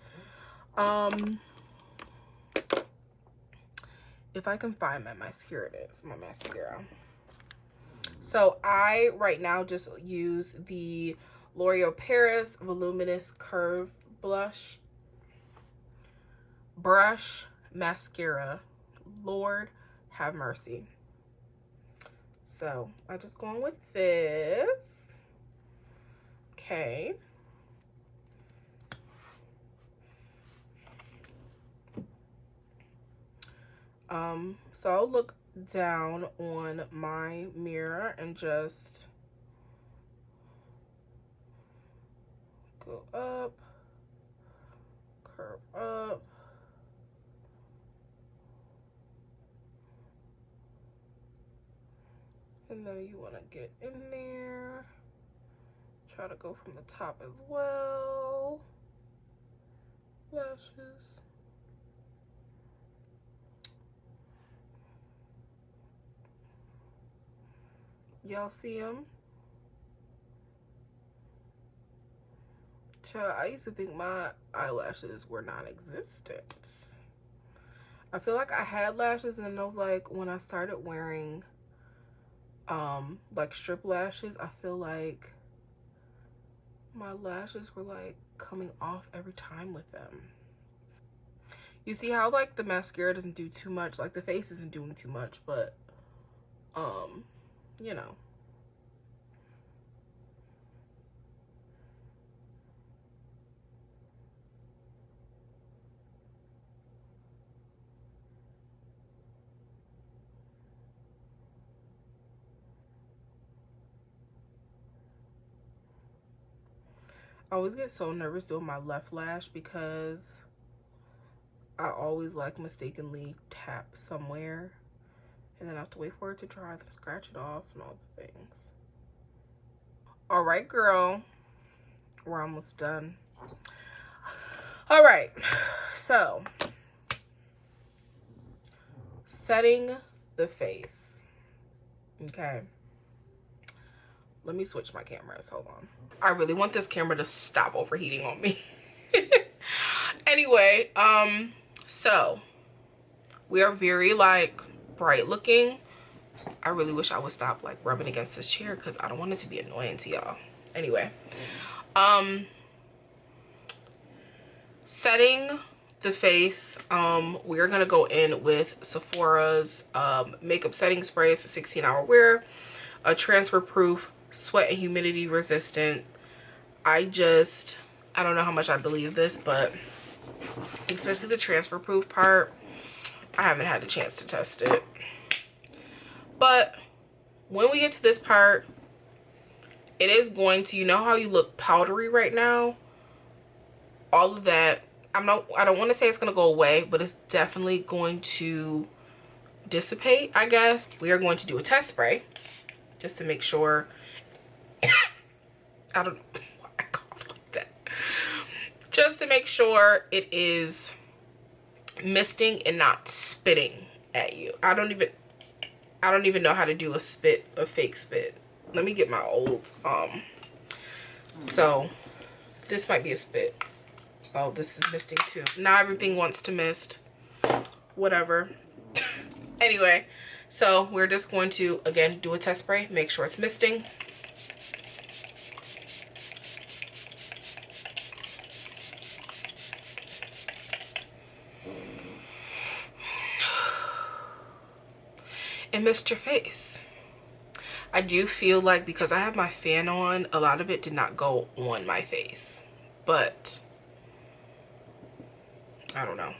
If I can find my mascara, it is my mascara. So I right now just use the L'Oreal Paris Voluminous Curve brush mascara. Lord have mercy. So I just go on with this. Okay, So I'll look down on my mirror and just go up, curve up, and then you want to get in there, try to go from the top as well, lashes. Y'all see them? Child, I used to think my eyelashes were non-existent. I feel like I had lashes, and then I was like, when I started wearing like strip lashes, I feel like my lashes were like coming off every time with them. You see how like the mascara doesn't do too much, like the face isn't doing too much, but you know. I always get so nervous doing my left lash because I always like mistakenly tap somewhere and then I have to wait for it to dry, then scratch it off and all the things. All right, girl, we're almost done. All right, so setting the face. Okay, let me switch my cameras. Hold on. I really want this camera to stop overheating on me. Anyway, so we are very like bright looking. I really wish I would stop like rubbing against this chair because I don't want it to be annoying to y'all. Anyway, setting the face, we're gonna go in with Sephora's makeup setting spray. It's a 16-hour wear, a transfer proof, sweat and humidity resistant. I don't know how much I believe this, but especially the transfer proof part, I haven't had a chance to test it. But when we get to this part, it is going to, you know how you look powdery right now? All of that, I don't want to say it's going to go away, but it's definitely going to dissipate, I guess. We are going to do a test spray just to make sure. I don't know why I coughed like that. Just to make sure it is misting and not spitting at you. I don't even know how to do a fake spit. Let me get my old so this might be a spit. Oh, this is misting too. Now everything wants to mist. Whatever. Anyway, so we're just going to again do a test spray, make sure it's misting. And mist your face. I do feel like because I have my fan on, a lot of it did not go on my face, but I don't know.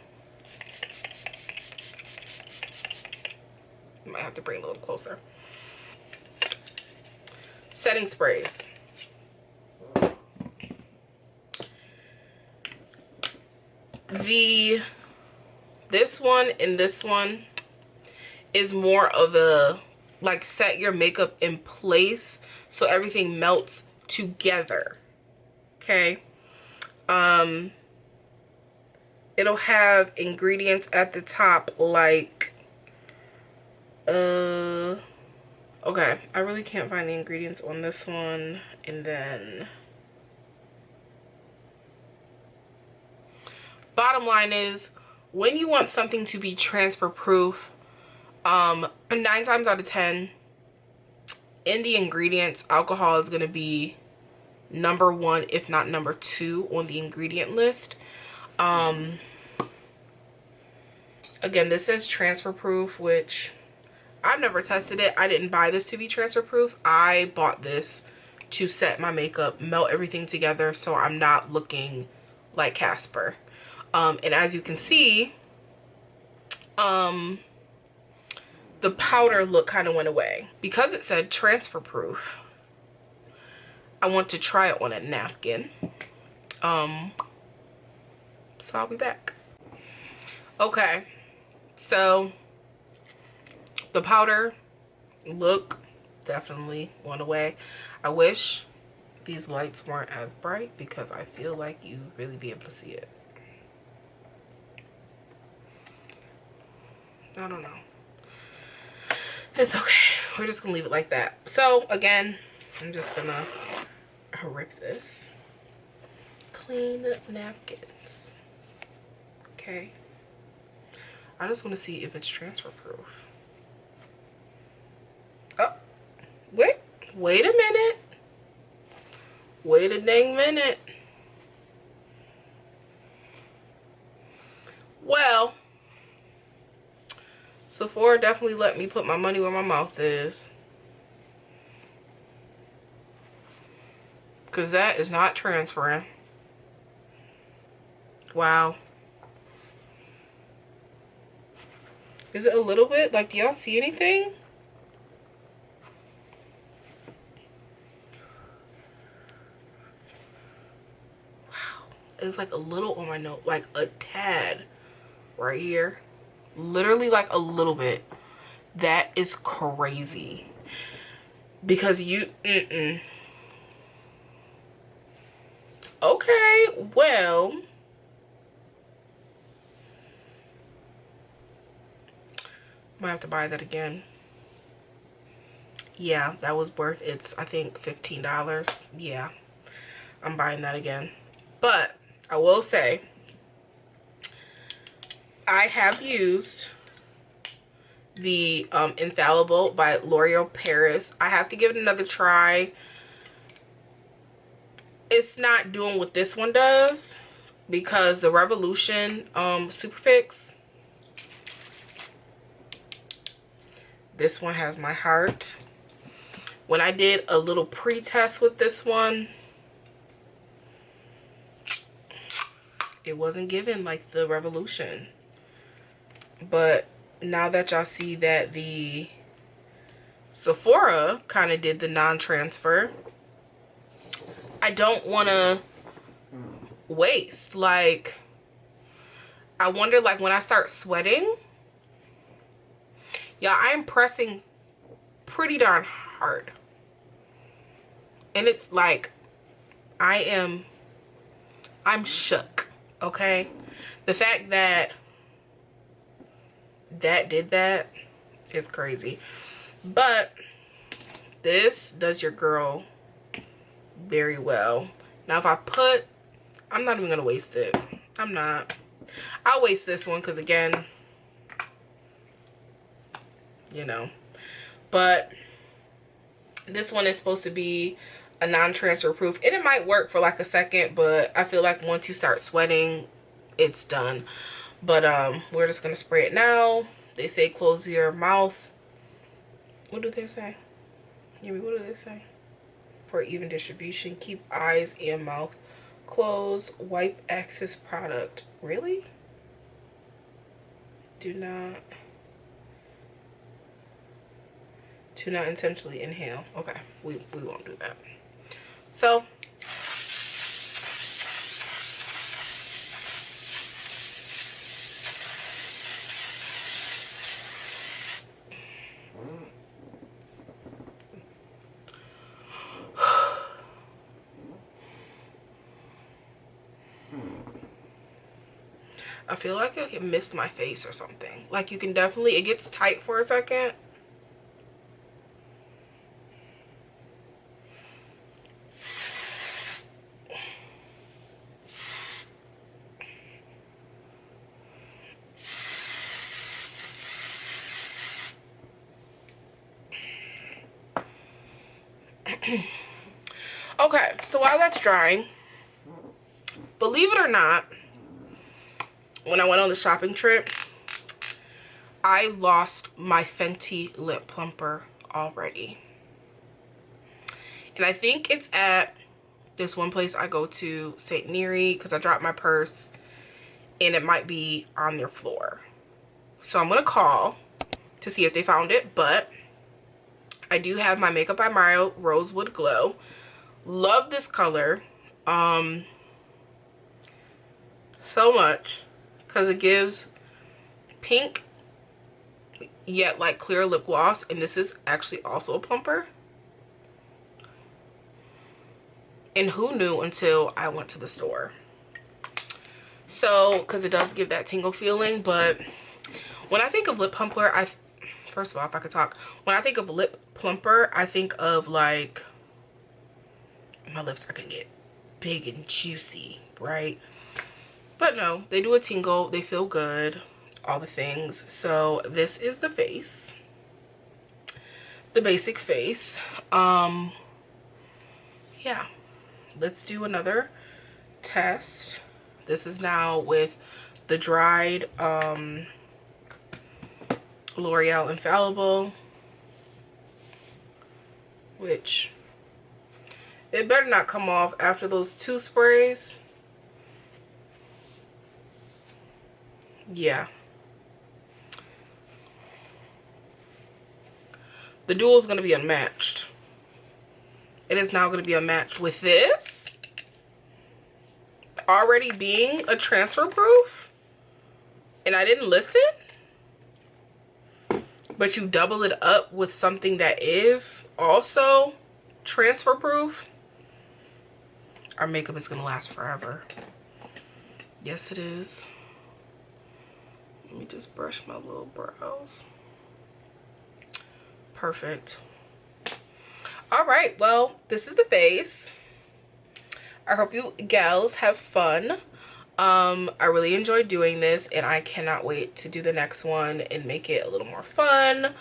Might have to bring it a little closer. Setting sprays. This one and this one is more of a like set your makeup in place so everything melts together. Okay, it'll have ingredients at the top like okay, I really can't find the ingredients on this one. And then bottom line is, when you want something to be transfer proof, 9 times out of 10 in the ingredients, alcohol is going to be number 1 if not number 2 on the ingredient list. Again, this says transfer proof, which I've never tested it. I didn't buy this to be transfer proof. I bought this to set my makeup, melt everything together so I'm not looking like Casper. And as you can see, the powder look kind of went away. Because it said transfer proof, I want to try it on a napkin. So I'll be back. Okay, so the powder look definitely went away. I wish these lights weren't as bright because I feel like you really be able to see it. I don't know. It's okay. We're just gonna leave it like that. So again, I'm just gonna rip this. Clean napkins. Okay. I just want to see if it's transfer proof. Oh, wait a minute. Wait a dang minute. Well, Sephora definitely let me put my money where my mouth is. Because that is not transferring. Wow. Is it a little bit? Like, do y'all see anything? Wow. It's like a little on my nose. Like a tad right here. Literally like a little bit. That is crazy. Because you... Okay, well... Might have to buy that again. Yeah, that was worth it's I think $15. Yeah, I'm buying that again. But I will say I have used the Infallible by L'Oreal Paris. I have to give it another try. It's not doing what this one does because the Revolution Superfix, this one has my heart. When I did a little pre-test with this one, it wasn't given like the Revolution. But now that y'all see that the Sephora kind of did the non-transfer, I don't want to waste. Like, I wonder, like, when I start sweating, yeah, I'm pressing pretty darn hard. And it's like, I'm shook, okay? The fact that did that is crazy. But this does your girl very well. Now if I'm not even gonna waste it. I'm not. I'll waste this one because again, you know. But this one is supposed to be a non-transfer proof, and it might work for like a second, but I feel like once you start sweating, it's done. But we're just gonna spray it now. They say close your mouth. What do they say? What do they say? For even distribution, keep eyes and mouth closed. Wipe excess product. Really? Do not intentionally inhale. Okay, we won't do that. So I feel like it missed my face or something. Like you can definitely, it gets tight for a second. Okay, so while that's drying, believe it or not, when I went on the shopping trip, I lost my Fenty lip plumper already. And I think it's at this one place I go to, St. Neri, because I dropped my purse and it might be on their floor. So I'm gonna call to see if they found it, but I do have my Makeup by Mario Rosewood Glow. Love this color so much because it gives pink yet like clear lip gloss, and this is actually also a plumper. And who knew until I went to the store. So, because it does give that tingle feeling, but when I think of lip plumper, first of all, if I could talk, when I think of lip plumper, I think of like, my lips are gonna get big and juicy, right? But no, they do a tingle, they feel good, all the things. So this is the face, the basic face. Yeah, let's do another test. This is now with the dried L'Oreal Infallible, which it better not come off after those 2 sprays. Yeah. The dual is going to be unmatched. It is now going to be unmatched with this already being a transfer proof, and I didn't listen, but you double it up with something that is also transfer proof. Our makeup is gonna last forever. Yes, it is. Let me just brush my little brows. Perfect. All right, well, this is the face. I hope you gals have fun. I really enjoyed doing this, and I cannot wait to do the next one and make it a little more fun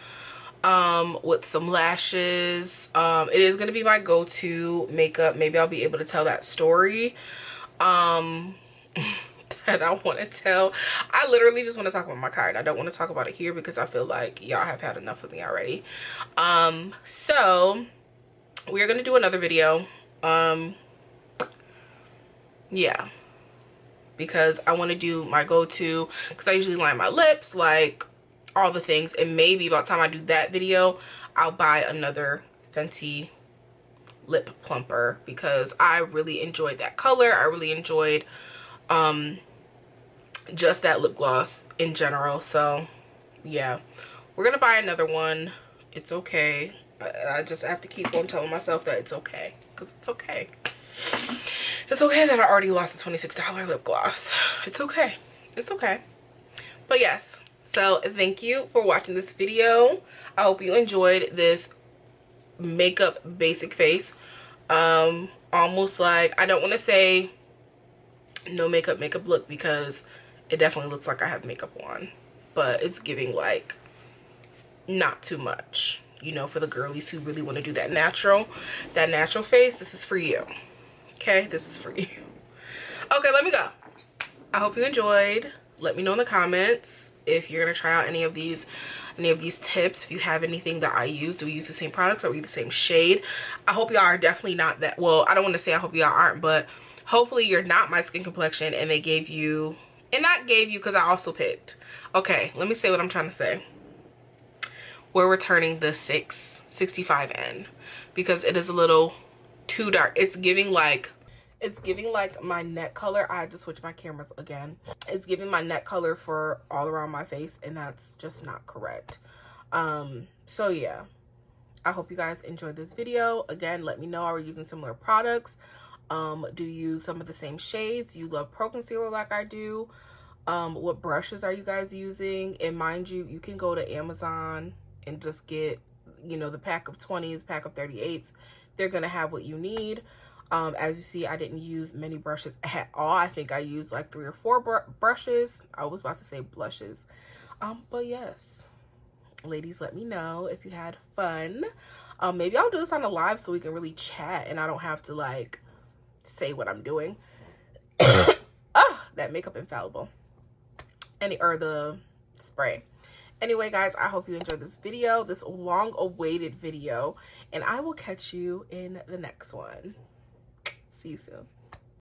with some lashes. It is going to be my go-to makeup. Maybe I'll be able to tell that story that I want to tell. I literally just want to talk about my card. I don't want to talk about it here because I feel like y'all have had enough of me already. So we're going to do another video. Yeah, because I want to do my go-to, because I usually line my lips, like all the things, and maybe by the time I do that video I'll buy another Fenty lip plumper because I really enjoyed that color. I really enjoyed just that lip gloss in general. So yeah, we're gonna buy another one. It's okay. I just have to keep on telling myself that it's okay, because it's okay. It's okay that I already lost a $26 lip gloss. It's okay. It's okay. But yes, so thank you for watching this video. I hope you enjoyed this makeup basic face. Almost like, I don't want to say no makeup look, because it definitely looks like I have makeup on, but it's giving like not too much, you know, for the girlies who really want to do that natural face. This is for you. Okay, this is for you. Okay, let me go. I hope you enjoyed. Let me know in the comments if you're gonna try out any of these tips. If you have anything that I use, do we use the same products, or we use the same shade? I hope y'all are definitely not that, well, I don't want to say I hope y'all aren't, but hopefully you're not my skin complexion and they gave you, and not gave you because I also picked. Okay, let me say what I'm trying to say. We're returning the 665N because it is a little too dark. It's giving like my neck color. I had to switch my cameras again. It's giving my neck color for all around my face, and that's just not correct. So yeah, I hope you guys enjoyed this video. Again, let me know, are we using similar products? Do you use some of the same shades? Do you love pro concealer like I do? What brushes are you guys using? And mind you, you can go to Amazon and just get, you know, the pack of 20s, pack of 38s. They're gonna have what you need. As you see, I didn't use many brushes at all. I think I used like 3 or 4 brushes. I was about to say blushes. But yes, ladies, let me know if you had fun. Maybe I'll do this on a live so we can really chat and I don't have to like say what I'm doing. That makeup infallible. Or the spray. Anyway, guys, I hope you enjoyed this video, this long-awaited video, and I will catch you in the next one. See you soon.